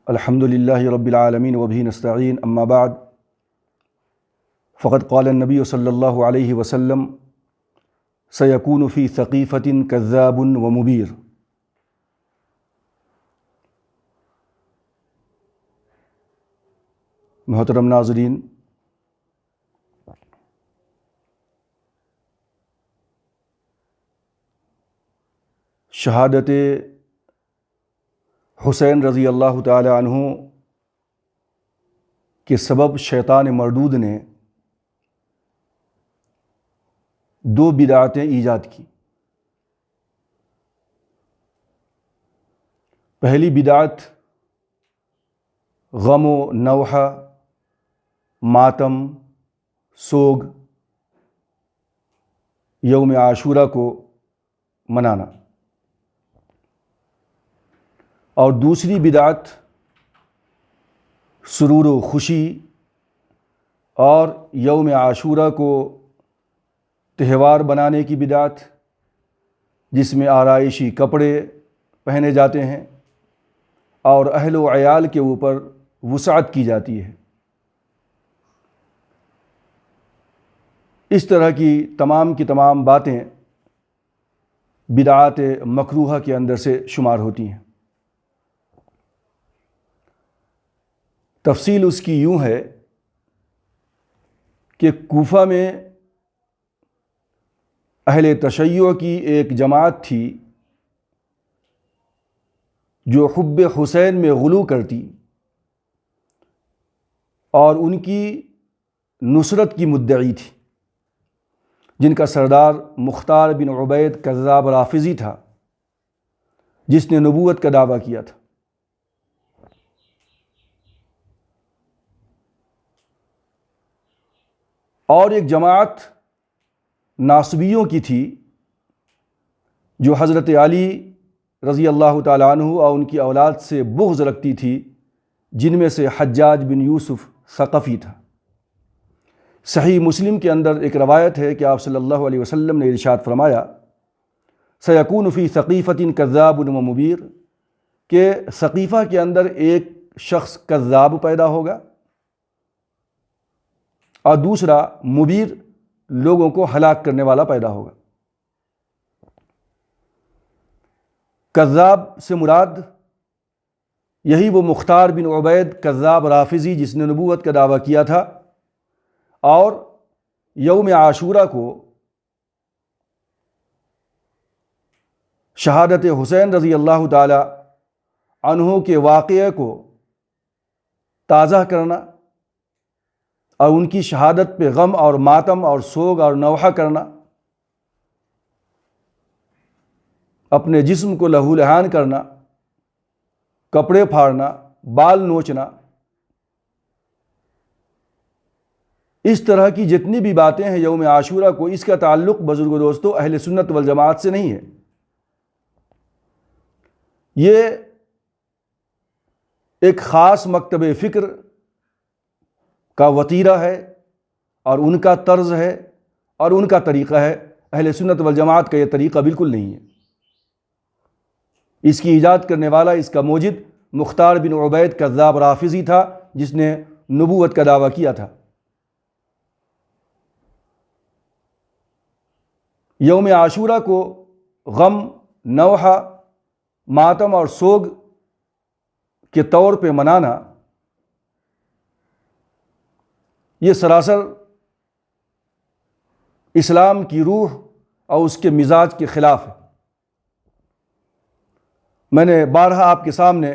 الحمد للہ رب العالمین وبہ نستعین اما بعد فقد قال النبی صلی اللہ علیہ وسلم سیکون فی ثقیفۃ کذاب ومبیر۔ محترم ناظرین، شہادت حسین رضی اللہ تعالی عنہ کے سبب شیطان مردود نے دو بدعتیں ایجاد کی۔ پہلی بدعت غم و نوحہ، ماتم، سوگ، یوم عاشورہ کو منانا، اور دوسری بدعت سرور و خوشی اور یوم عاشورہ کو تہوار بنانے کی بدعت، جس میں آرائشی کپڑے پہنے جاتے ہیں اور اہل و عیال کے اوپر وسعت کی جاتی ہے۔ اس طرح کی تمام باتیں بدعات مکروہہ کے اندر سے شمار ہوتی ہیں۔ تفصیل اس کی یوں ہے کہ کوفہ میں اہل تشیع کی ایک جماعت تھی جو حب حسین میں غلو کرتی اور ان کی نصرت کی مدعی تھی، جن کا سردار مختار بن عبید کذاب رافضی تھا، جس نے نبوت کا دعویٰ کیا تھا۔ اور ایک جماعت ناصبیوں کی تھی جو حضرت علی رضی اللہ تعالیٰ عنہ اور ان کی اولاد سے بغض رکھتی تھی، جن میں سے حجاج بن یوسف ثقفی تھا۔ صحیح مسلم کے اندر ایک روایت ہے کہ آپ صلی اللہ علیہ وسلم نے ارشاد فرمایا سیکون فی ثقیفۃ کذاب ومبیر، کہ ثقیفہ کے اندر ایک شخص کذاب پیدا ہوگا اور دوسرا مبیر، لوگوں کو ہلاک کرنے والا پیدا ہوگا۔ کذاب سے مراد یہی وہ مختار بن عبید کذاب رافضی جس نے نبوت کا دعویٰ کیا تھا اور یوم عاشورہ کو شہادت حسین رضی اللہ تعالی عنہ کے واقعے کو تازہ کرنا اور ان کی شہادت پہ غم اور ماتم اور سوگ اور نوحہ کرنا، اپنے جسم کو لہو لہان کرنا، کپڑے پھاڑنا، بال نوچنا، اس طرح کی جتنی بھی باتیں ہیں یوم عاشورہ کو، اس کا تعلق بزرگ دوستو اہل سنت والجماعت سے نہیں ہے۔ یہ ایک خاص مکتب فکر کا وتیرہ ہے اور ان کا طرز ہے اور ان کا طریقہ ہے۔ اہل سنت والجماعت کا یہ طریقہ بالکل نہیں ہے۔ اس کی ایجاد کرنے والا، اس کا موجد مختار بن عبید کذاب رافضی تھا، جس نے نبوت کا دعویٰ کیا تھا۔ یوم عاشورہ کو غم، نوحہ، ماتم اور سوگ کے طور پہ منانا، یہ سراسر اسلام کی روح اور اس کے مزاج کے خلاف ہے۔ میں نے بارہا آپ کے سامنے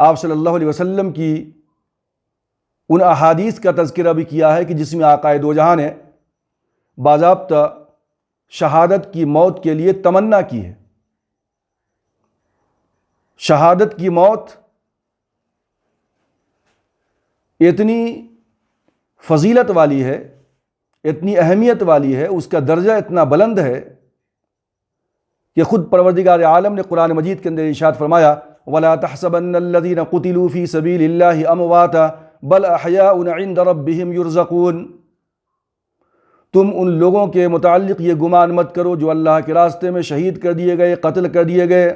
آپ صلی اللہ علیہ وسلم کی ان احادیث کا تذکرہ بھی کیا ہے کہ جس میں آقائے دو جہاں نے باضابطہ شہادت کی موت کے لیے تمنا کی ہے۔ شہادت کی موت اتنی فضیلت والی ہے، اتنی اہمیت والی ہے، اس کا درجہ اتنا بلند ہے کہ خود پروردگار عالم نے قرآن مجید کے اندر ارشاد فرمایا وَلَا تَحْسَبَنَّ الَّذِينَ قُتِلُوا فِي سَبِيلِ اللَّهِ أَمْوَاتًا بَلْ أَحْيَاءٌ عِندَ رَبِّهِمْ يُرْزَقُونَ۔ تم ان لوگوں کے متعلق یہ گمان مت کرو جو اللہ کے راستے میں شہید کر دیے گئے، قتل کر دیے گئے،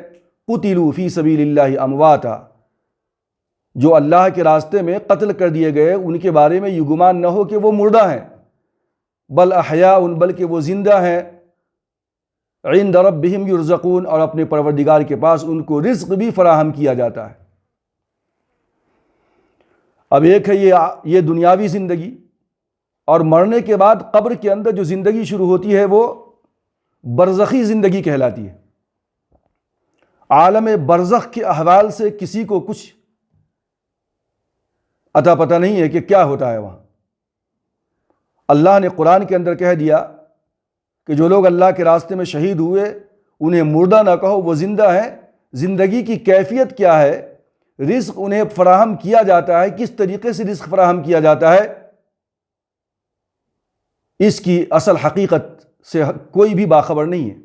قتلوا فی سبیل اللہ امواتا، جو اللہ کے راستے میں قتل کر دیے گئے ان کے بارے میں یہ گمان نہ ہو کہ وہ مردہ ہیں، بل احیاء، بلکہ وہ زندہ ہیں، عند ربہم یرزقون، اور اپنے پروردگار کے پاس ان کو رزق بھی فراہم کیا جاتا ہے۔ اب ایک ہے یہ دنیاوی زندگی، اور مرنے کے بعد قبر کے اندر جو زندگی شروع ہوتی ہے وہ برزخی زندگی کہلاتی ہے۔ عالم برزخ کے احوال سے کسی کو کچھ عطا پتہ نہیں ہے کہ کیا ہوتا ہے وہاں۔ اللہ نے قرآن کے اندر کہہ دیا کہ جو لوگ اللہ کے راستے میں شہید ہوئے انہیں مردہ نہ کہو، وہ زندہ ہیں۔ زندگی کی کیفیت کیا ہے، رزق انہیں فراہم کیا جاتا ہے، کس طریقے سے رزق فراہم کیا جاتا ہے، اس کی اصل حقیقت سے کوئی بھی باخبر نہیں ہے۔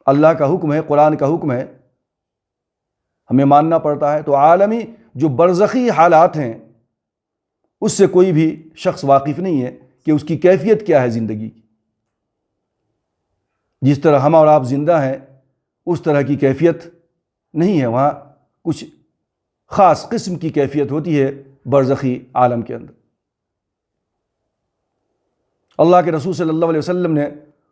اللہ کا حکم ہے، قرآن کا حکم ہے، ہمیں ماننا پڑتا ہے۔ تو عالمی جو برزخی حالات ہیں اس سے کوئی بھی شخص واقف نہیں ہے کہ اس کی کیفیت کیا ہے زندگی کی۔ جس طرح ہم اور آپ زندہ ہیں اس طرح کی کیفیت نہیں ہے، وہاں کچھ خاص قسم کی کیفیت ہوتی ہے برزخی عالم کے اندر۔ اللہ کے رسول صلی اللہ علیہ وسلم نے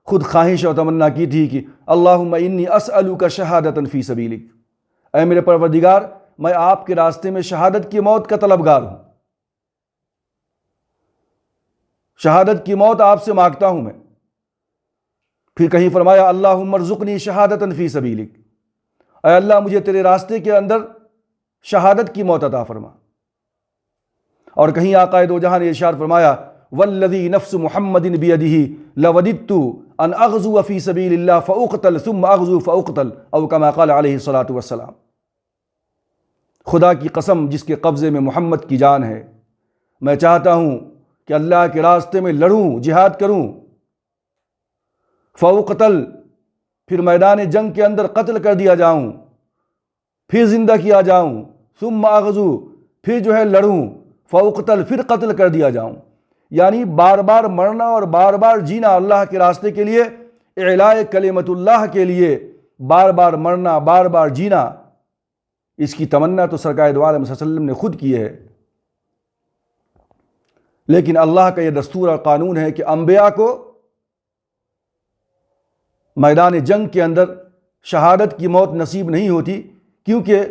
خود خواہش اور تمنا کی تھی کہ اللہم انی اسألک شہادۃ فی سبیلک، اے میرے پروردگار میں آپ کے راستے میں شہادت کی موت کا طلبگار ہوں، شہادت کی موت آپ سے مانگتا ہوں میں۔ پھر کہیں فرمایا اللہم ارزقنی شہادۃ فی سبیلک، اے اللہ مجھے تیرے راستے کے اندر شہادت کی موت عطا فرما۔ اور کہیں آقا دو جہاں نے ارشاد فرمایا والذی نفس محمد بیدہ لوددت ان اغزو فی سبیل اللہ فاقتل ثم اغزو فاقتل، او کما قال علیہ الصلاۃ والسلام، خدا کی قسم جس کے قبضے میں محمد کی جان ہے، میں چاہتا ہوں کہ اللہ کے راستے میں لڑوں، جہاد کروں، فاقتل، پھر میدان جنگ کے اندر قتل کر دیا جاؤں، پھر زندہ کیا جاؤں، ثم اغزو، پھر جو ہے لڑوں، فاقتل، پھر قتل کر دیا جاؤں۔ یعنی بار بار مرنا اور بار بار جینا اللہ کے راستے کے لیے، اعلاء کلمت اللہ کے لیے بار بار مرنا، بار بار جینا، اس کی تمنا تو سرکار دو عالم صلی اللہ علیہ وسلم نے خود کی ہے۔ لیکن اللہ کا یہ دستور اور قانون ہے کہ انبیاء کو میدان جنگ کے اندر شہادت کی موت نصیب نہیں ہوتی، کیونکہ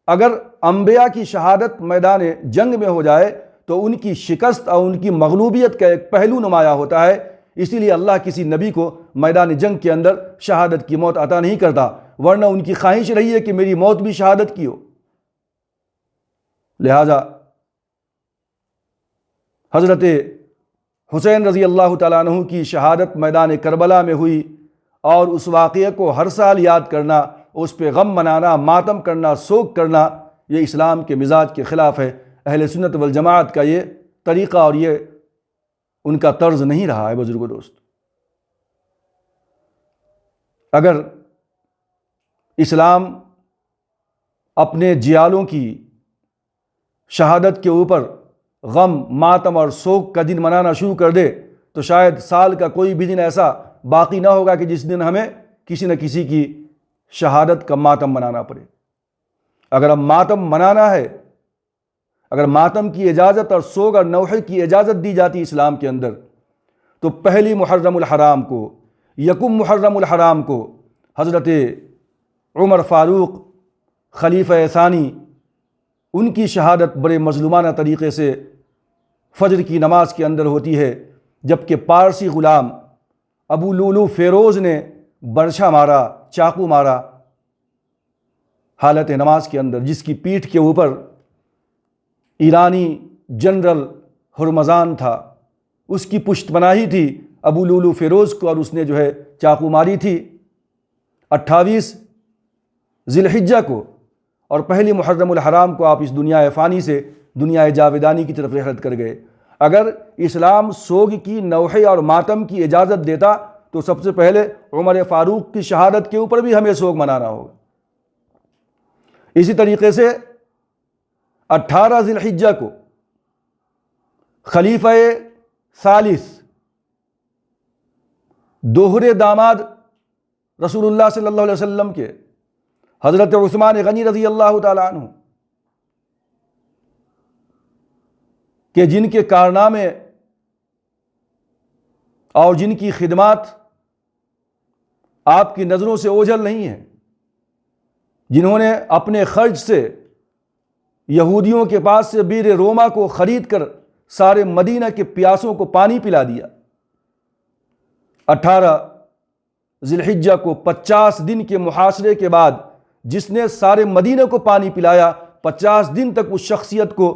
اگر انبیاء کی شہادت میدان جنگ میں ہو جائے تو ان کی شکست اور ان کی مغلوبیت کا ایک پہلو نمایاں ہوتا ہے۔ اسی لیے اللہ کسی نبی کو میدان جنگ کے اندر شہادت کی موت عطا نہیں کرتا، ورنہ ان کی خواہش رہی ہے کہ میری موت بھی شہادت کی ہو۔ لہذا حضرت حسین رضی اللہ تعالیٰ عنہ کی شہادت میدان کربلا میں ہوئی، اور اس واقعے کو ہر سال یاد کرنا، اس پہ غم منانا، ماتم کرنا، سوگ کرنا، یہ اسلام کے مزاج کے خلاف ہے۔ اہل سنت والجماعت کا یہ طریقہ اور یہ ان کا طرز نہیں رہا ہے۔ بزرگو دوست، اگر اسلام اپنے جیالوں کی شہادت کے اوپر غم، ماتم اور سوگ کا دن منانا شروع کر دے تو شاید سال کا کوئی بھی دن ایسا باقی نہ ہوگا کہ جس دن ہمیں کسی نہ کسی کی شہادت کا ماتم منانا پڑے۔ اگر اب ماتم منانا ہے، اگر ماتم کی اجازت اور سوگ اور نوحے کی اجازت دی جاتی اسلام کے اندر، تو پہلی محرم الحرام کو، یکم محرم الحرام کو حضرت عمر فاروق خلیفہ ثانی، ان کی شہادت بڑے مظلومانہ طریقے سے فجر کی نماز کے اندر ہوتی ہے، جبکہ پارسی غلام ابو لولو فیروز نے برچھا مارا، چاقو مارا حالت نماز کے اندر، جس کی پیٹھ کے اوپر ایرانی جنرل ہرمزان تھا، اس کی پشت پناہی تھی ابو لولو فیروز کو، اور اس نے جو ہے چاقو ماری تھی 28 ذی الحجہ کو، اور پہلی محرم الحرام کو آپ اس دنیا فانی سے دنیا جاودانی کی طرف رحلت کر گئے۔ اگر اسلام سوگ کی، نوحے اور ماتم کی اجازت دیتا تو سب سے پہلے عمر فاروق کی شہادت کے اوپر بھی ہمیں سوگ منانا ہوگا۔ اسی طریقے سے 18 ذی الحجہ کو خلیفہ ثالث، دوہرے داماد رسول اللہ صلی اللہ علیہ وسلم کے، حضرت عثمان غنی رضی اللہ تعالیٰ عنہ، کہ جن کے کارنامے اور جن کی خدمات آپ کی نظروں سے اوجھل نہیں ہیں، جنہوں نے اپنے خرچ سے یہودیوں کے پاس سے بیر روما کو خرید کر سارے مدینہ کے پیاسوں کو پانی پلا دیا، 18 ذی الحجہ کو 50 دن کے محاصرے کے بعد جس نے سارے مدینہ کو پانی پلایا، 50 دن تک اس شخصیت کو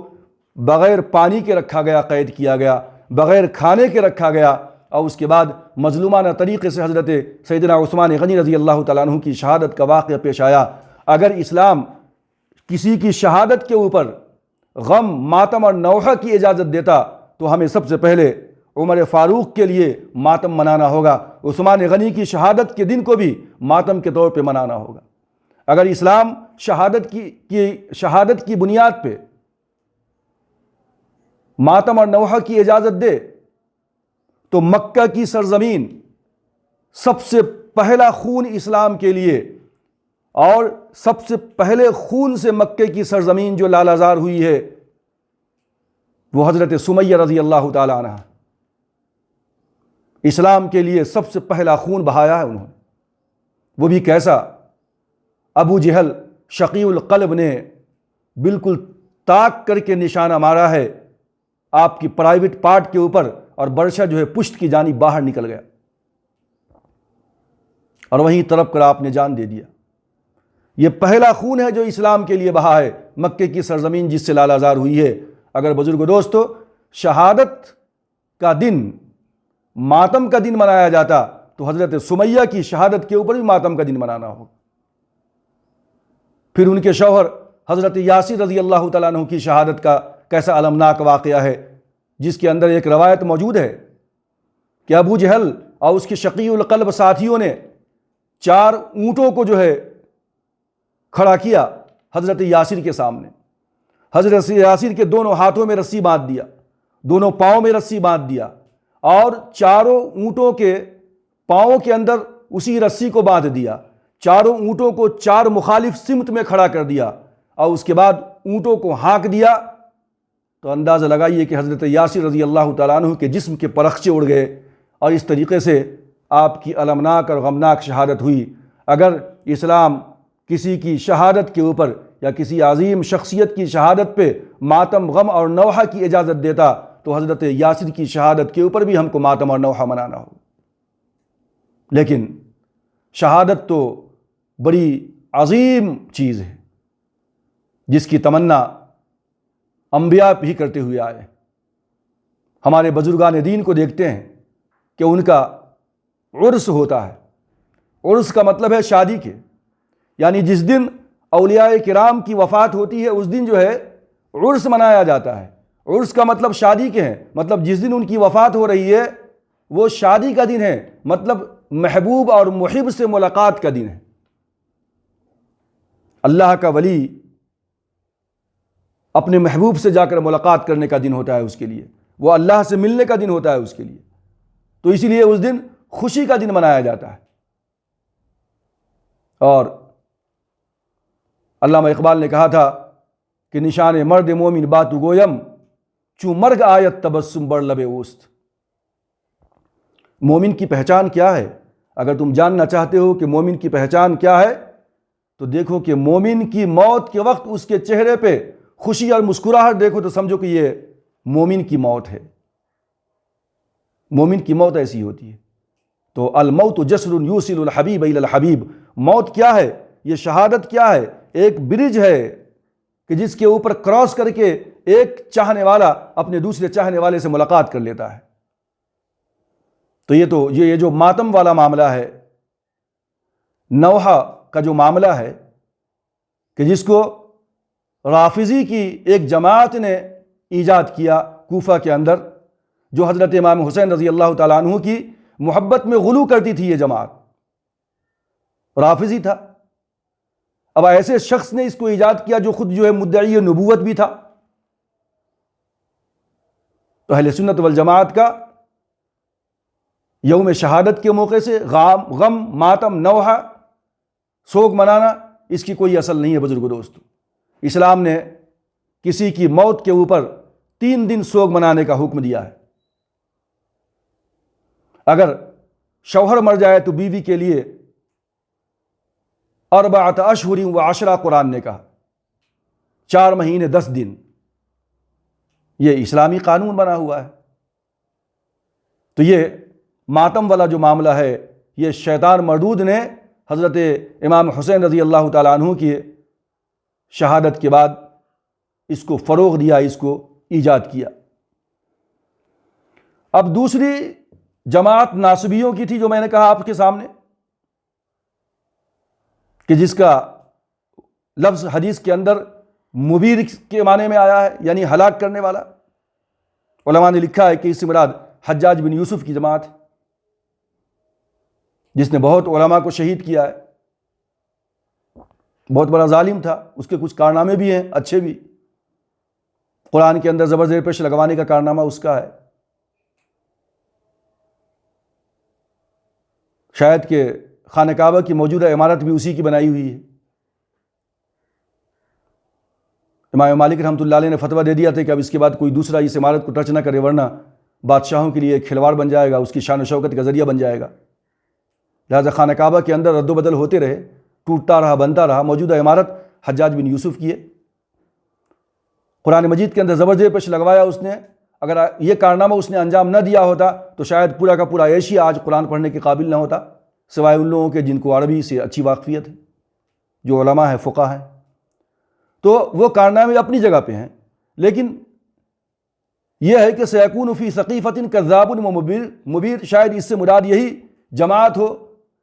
بغیر پانی کے رکھا گیا، قید کیا گیا، بغیر کھانے کے رکھا گیا، اور اس کے بعد مظلومانہ طریقے سے حضرت سیدنا عثمان غنی رضی اللہ تعالیٰ عنہ کی شہادت کا واقعہ پیش آیا۔ اگر اسلام کسی کی شہادت کے اوپر غم، ماتم اور نوحہ کی اجازت دیتا تو ہمیں سب سے پہلے عمر فاروق کے لیے ماتم منانا ہوگا، عثمان غنی کی شہادت کے دن کو بھی ماتم کے طور پہ منانا ہوگا۔ اگر اسلام شہادت کی بنیاد پہ ماتم اور نوحہ کی اجازت دے تو مکہ کی سرزمین سب سے پہلا خون اسلام کے لیے، اور سب سے پہلے خون سے مکے کی سرزمین جو لالہ زار ہوئی ہے وہ حضرت سمیہ رضی اللہ تعالی عنہ، اسلام کے لیے سب سے پہلا خون بہایا ہے انہوں نے۔ وہ بھی کیسا؟ ابو جہل شقی القلب نے بالکل تاک کر کے نشانہ مارا ہے آپ کی پرائیویٹ پارٹ کے اوپر، اور برشا جو ہے پشت کی جانب باہر نکل گیا، اور وہیں تڑپ کر آپ نے جان دے دیا۔ یہ پہلا خون ہے جو اسلام کے لیے بہا ہے، مکے کی سرزمین جس سے لالہ زار ہوئی ہے۔ اگر بزرگ دوستو شہادت کا دن ماتم کا دن منایا جاتا تو حضرت سمیہ کی شہادت کے اوپر بھی ماتم کا دن منانا ہو۔ پھر ان کے شوہر حضرت یاسر رضی اللہ تعالیٰ عنہ کی شہادت کا کیسا المناک واقعہ ہے، جس کے اندر ایک روایت موجود ہے کہ ابو جہل اور اس کے شقی القلب ساتھیوں نے 4 اونٹوں کو جو ہے کھڑا کیا حضرت یاسر کے سامنے۔ حضرت یاسر کے دونوں ہاتھوں میں رسی باندھ دیا، دونوں پاؤں میں رسی باندھ دیا، اور 4 اونٹوں کے پاؤں کے اندر اسی رسی کو باندھ دیا، 4 اونٹوں کو 4 مخالف سمت میں کھڑا کر دیا، اور اس کے بعد اونٹوں کو ہانک دیا۔ تو اندازہ لگائیے کہ حضرت یاسر رضی اللہ تعالیٰ عنہ کے جسم کے پرخچے اڑ گئے، اور اس طریقے سے آپ کی المناک اور غمناک شہادت ہوئی۔ اگر اسلام کسی کی شہادت کے اوپر یا کسی عظیم شخصیت کی شہادت پہ ماتم، غم اور نوحہ کی اجازت دیتا تو حضرت یاسر کی شہادت کے اوپر بھی ہم کو ماتم اور نوحہ منانا ہو۔ لیکن شہادت تو بڑی عظیم چیز ہے جس کی تمنا انبیاء بھی کرتے ہوئے آئے۔ ہمارے بزرگان دین کو دیکھتے ہیں کہ ان کا عرس ہوتا ہے۔ عرس کا مطلب ہے شادی کے، یعنی جس دن اولیاء کرام کی وفات ہوتی ہے اس دن جو ہے عرس منایا جاتا ہے۔ عرس کا مطلب شادی کے ہیں، مطلب جس دن ان کی وفات ہو رہی ہے وہ شادی کا دن ہے، مطلب محبوب اور محب سے ملاقات کا دن ہے۔ اللہ کا ولی اپنے محبوب سے جا کر ملاقات کرنے کا دن ہوتا ہے اس کے لیے، وہ اللہ سے ملنے کا دن ہوتا ہے اس کے لیے، تو اسی لیے اس دن خوشی کا دن منایا جاتا ہے۔ اور علامہ اقبال نے کہا تھا کہ نشان مرد مومن باتو گویم، چوں مرگ آیت تبسم بر لب اوست۔ مومن کی پہچان کیا ہے؟ اگر تم جاننا چاہتے ہو کہ مومن کی پہچان کیا ہے تو دیکھو کہ مومن کی موت کے وقت اس کے چہرے پہ خوشی اور مسکراہٹ دیکھو تو سمجھو کہ یہ مومن کی موت ہے۔ مومن کی موت ایسی ہوتی ہے۔ تو الموت جسر یوصل الحبیب الی الحبیب، موت کیا ہے؟ یہ شہادت کیا ہے؟ ایک برج ہے کہ جس کے اوپر کراس کر کے ایک چاہنے والا اپنے دوسرے چاہنے والے سے ملاقات کر لیتا ہے۔ تو یہ جو ماتم والا معاملہ ہے، نوحہ کا جو معاملہ ہے کہ جس کو رافضی کی ایک جماعت نے ایجاد کیا کوفہ کے اندر، جو حضرت امام حسین رضی اللہ تعالیٰ عنہ کی محبت میں غلو کرتی تھی، یہ جماعت رافضی تھا۔ اب ایسے شخص نے اس کو ایجاد کیا جو خود جو ہے مدعی نبوت بھی تھا۔ تو اہل سنت والجماعت کا یوم شہادت کے موقع سے غم، ماتم، نوحہ، سوگ منانا، اس کی کوئی اصل نہیں ہے بزرگ دوستو۔ اسلام نے کسی کی موت کے اوپر 3 دن سوگ منانے کا حکم دیا ہے۔ اگر شوہر مر جائے تو بیوی کے لیے 4 اشہر و 10 قرآن نے کہا، 4 مہینے 10 دن، یہ اسلامی قانون بنا ہوا ہے۔ تو یہ ماتم والا جو معاملہ ہے، یہ شیطان مردود نے حضرت امام حسین رضی اللہ تعالیٰ عنہ کی شہادت کے بعد اس کو فروغ دیا، اس کو ایجاد کیا۔ اب دوسری جماعت ناصبیوں کی تھی، جو میں نے کہا آپ کے سامنے، کہ جس کا لفظ حدیث کے اندر مبیر کے معنی میں آیا ہے، یعنی ہلاک کرنے والا۔ علماء نے لکھا ہے کہ اس سے مراد حجاج بن یوسف کی جماعت ہے، جس نے بہت علماء کو شہید کیا ہے، بہت بڑا ظالم تھا۔ اس کے کچھ کارنامے بھی ہیں اچھے بھی، قرآن کے اندر زبر زیر پیش لگوانے کا کارنامہ اس کا ہے، شاید کہ خانہ کعبہ کی موجودہ عمارت بھی اسی کی بنائی ہوئی ہے۔ امام مالک رحمۃ اللہ علیہ نے فتویٰ دے دیا تھا کہ اب اس کے بعد کوئی دوسرا اس عمارت کو ٹچ نہ کرے، ورنہ بادشاہوں کے لیے ایک کھلواڑ بن جائے گا، اس کی شان و شوکت کا ذریعہ بن جائے گا۔ لہٰذا خانہ کعبہ کے اندر رد و بدل ہوتے رہے، ٹوٹتا رہا، بنتا رہا۔ موجودہ عمارت حجاج بن یوسف کی ہے، قرآن مجید کے اندر زبر زیر پیش لگوایا اس نے۔ اگر یہ کارنامہ اس نے انجام نہ دیا ہوتا تو شاید پورا کا پورا ایشیا آج قرآن پڑھنے کے قابل نہ ہوتا، سوائے ان لوگوں کے جن کو عربی سے اچھی واقفیت ہے، جو علماء ہیں، فقہ ہیں۔ تو وہ کارنامے اپنی جگہ پہ ہیں، لیکن یہ ہے کہ سیکون فی ثقیفۃ کذاب و مبیر، شاید اس سے مراد یہی جماعت ہو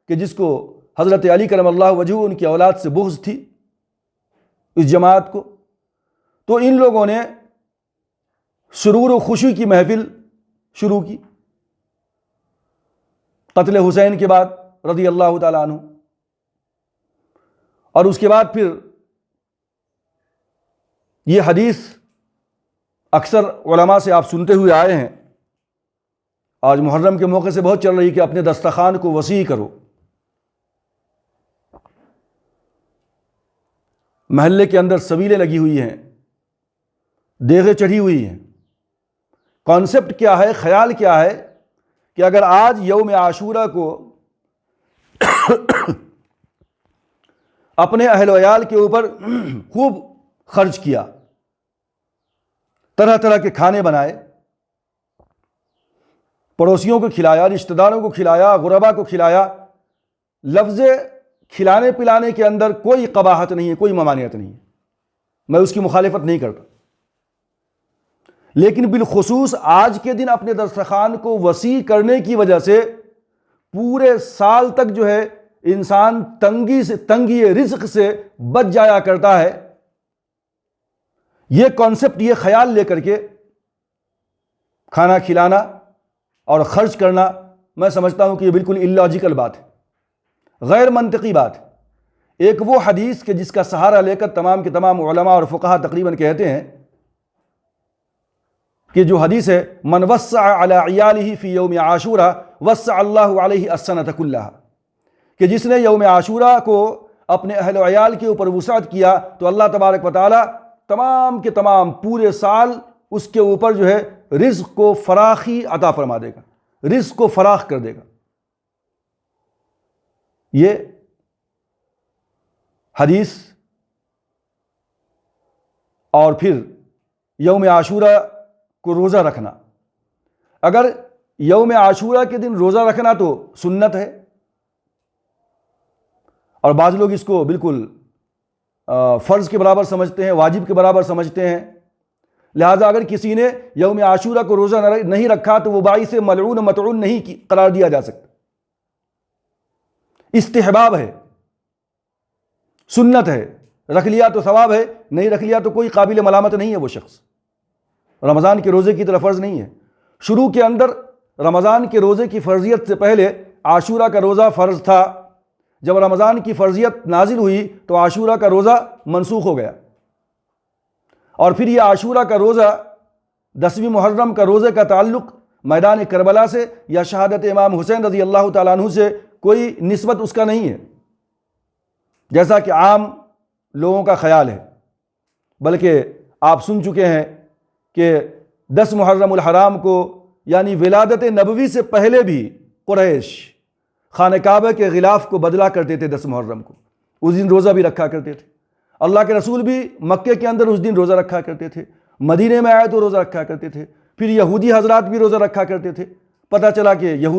کہ جس کو حضرت علی کرم اللہ وجہہ ان کی اولاد سے بغض تھی، اس جماعت کو۔ تو ان لوگوں نے سرور و خوشی کی محفل شروع کی قتل حسین کے بعد رضی اللہ تعالیٰ عنہ، اور اس کے بعد پھر یہ حدیث اکثر علماء سے آپ سنتے ہوئے آئے ہیں، آج محرم کے موقع سے بہت چل رہی کہ اپنے دسترخوان کو وسیع کرو۔ محلے کے اندر سبیلیں لگی ہوئی ہیں، دیگیں چڑھی ہوئی ہیں۔ کانسیپٹ کیا ہے، خیال کیا ہے کہ اگر آج یوم عاشورہ کو اپنے اہل و عیال کے اوپر خوب خرچ کیا، طرح طرح کے کھانے بنائے، پڑوسیوں کو کھلایا، رشتہ داروں کو کھلایا، غربا کو کھلایا، لفظ کھلانے پلانے کے اندر کوئی قباحت نہیں ہے، کوئی ممانعت نہیں ہے، میں اس کی مخالفت نہیں کرتا، لیکن بالخصوص آج کے دن اپنے دسترخوان کو وسیع کرنے کی وجہ سے پورے سال تک جو ہے انسان تنگی رزق سے بچ جایا کرتا ہے۔ یہ کانسیپٹ، یہ خیال لے کر کے کھانا کھلانا اور خرچ کرنا، میں سمجھتا ہوں کہ یہ بالکل اللاجیکل بات ہے، غیر منطقی بات ہے۔ ایک وہ حدیث کہ جس کا سہارا لے کر تمام کے تمام علماء اور فقہا تقریباً کہتے ہیں کہ جو حدیث ہے من وسع علی عیالہ فی یوم عاشورہ وسع اللہ علیہ السنۃ کلہا، کہ جس نے یوم عاشورہ کو اپنے اہل و عیال کے اوپر وسعت کیا تو اللہ تبارک و تعالی تمام کے تمام پورے سال اس کے اوپر جو ہے رزق کو فراخی عطا فرما دے گا، رزق کو فراخ کر دے گا۔ یہ حدیث، اور پھر یوم عاشورہ کو روزہ رکھنا، اگر یوم عاشورہ کے دن روزہ رکھنا تو سنت ہے، اور بعض لوگ اس کو بالکل فرض کے برابر سمجھتے ہیں، واجب کے برابر سمجھتے ہیں۔ لہٰذا اگر کسی نے یوم عاشورہ کو روزہ نہیں رکھا تو وہ باعث ملعون مطعون نہیں قرار دیا جا سکتا، استحباب ہے، سنت ہے، رکھ لیا تو ثواب ہے، نہیں رکھ لیا تو کوئی قابل ملامت نہیں ہے وہ شخص، رمضان کے روزے کی طرح فرض نہیں ہے۔ شروع کے اندر رمضان کے روزے کی فرضیت سے پہلے عاشورہ کا روزہ فرض تھا، جب رمضان کی فرضیت نازل ہوئی تو عاشورہ کا روزہ منسوخ ہو گیا، اور پھر یہ عاشورہ کا روزہ 10ویں محرم کا روزے کا تعلق میدان کربلا سے یا شہادت امام حسین رضی اللہ تعالیٰ عنہ سے کوئی نسبت اس کا نہیں ہے، جیسا کہ عام لوگوں کا خیال ہے، بلکہ آپ سن چکے ہیں کہ 10 محرم الحرام کو یعنی ولادت نبوی سے پہلے بھی قریش خانہ کعبہ کے غلاف کو بدلا کرتے تھے 10 محرم کو، اس دن روزہ بھی رکھا کرتے تھے۔ اللہ کے رسول بھی مکے کے اندر اس دن روزہ رکھا کرتے تھے، مدینے میں آئے تو روزہ رکھا کرتے تھے، پھر یہودی حضرات بھی روزہ رکھا کرتے تھے۔ پتہ چلا کہ یہودی